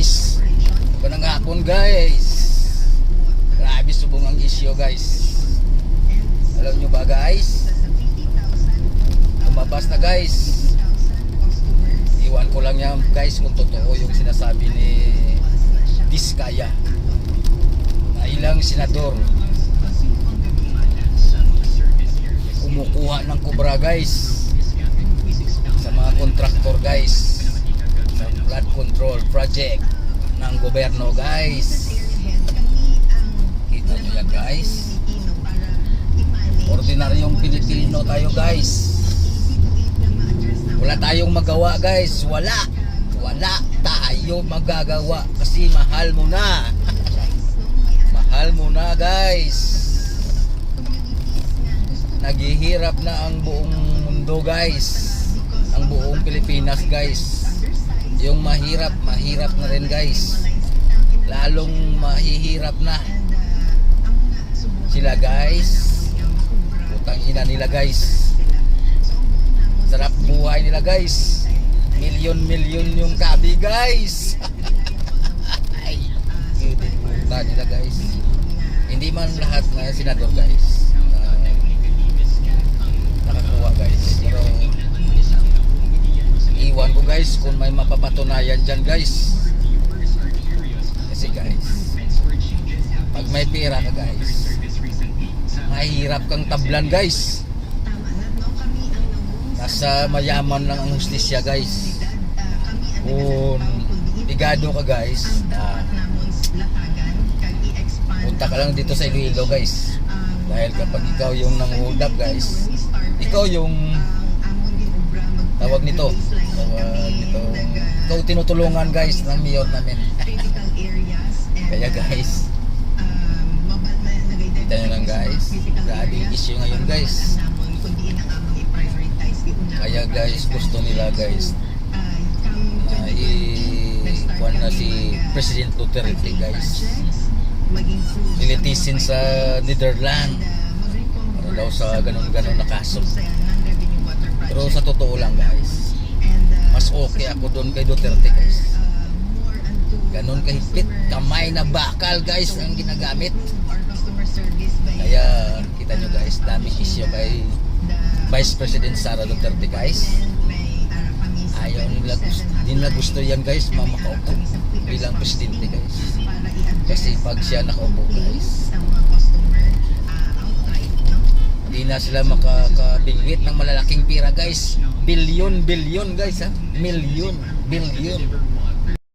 guys. Ganang hapon guys. Grabe subong ang isyo guys. Alam nyo ba guys? Lumabas na guys. Iwan ko lang yan guys kung totoo yung sinasabi ni Diskaya na ilang senador kumukuha ng kubra guys sa mga kontraktor guys sa flood control project ng gobyerno guys. Kita nyo yan guys. Ordinaryong Pilipino tayo guys. Wala tayong magawa guys. Wala tayo magagawa kasi mahal mo na. Mahal mo na guys. Naghihirap na ang buong mundo guys. Ang buong Pilipinas guys. Yung mahirap na rin guys. Lalong mahihirap na sila guys. Utang ina nila guys. Sarap buhay nila guys. Milyon yung kabi guys. Ay, puta nila guys. Hindi man lahat na senador guys nakakuha guys. Pero iwan ko guys kung may mapapatunayan dyan guys. Kasi guys, pag may pera ka guys, mahirap kang tablan guys. Nasa mayaman lang ang hustisya guys. Kung bigado ka guys, punta ka lang dito sa Iloilo guys. Dahil kapag ikaw yung nang-hold up guys, ikaw yung tawag nito, ikaw tinutulungan guys ng mayor namin. Kaya guys, kita nyo lang guys, grabe issue ngayon guys. Kaya guys, gusto nila guys na i-kuhan na si President Duterte guys, nilitisin sa Netherlands para daw sa ganun-ganun na kaso. Pero sa totoo lang guys, mas okay ako doon kay Duterte guys. Ganun kahigpit, kamay na bakal guys ang ginagamit. Kaya kita nyo guys, daming issue kay Vice President Sara Duterte guys. Ayaw nila gusto yan guys, mamakaupo bilang presidente guys. Kasi pag siya nakaupo guys, hindi na sila makakabingwit ng malalaking pira guys. Bilyon guys ha, bilyon.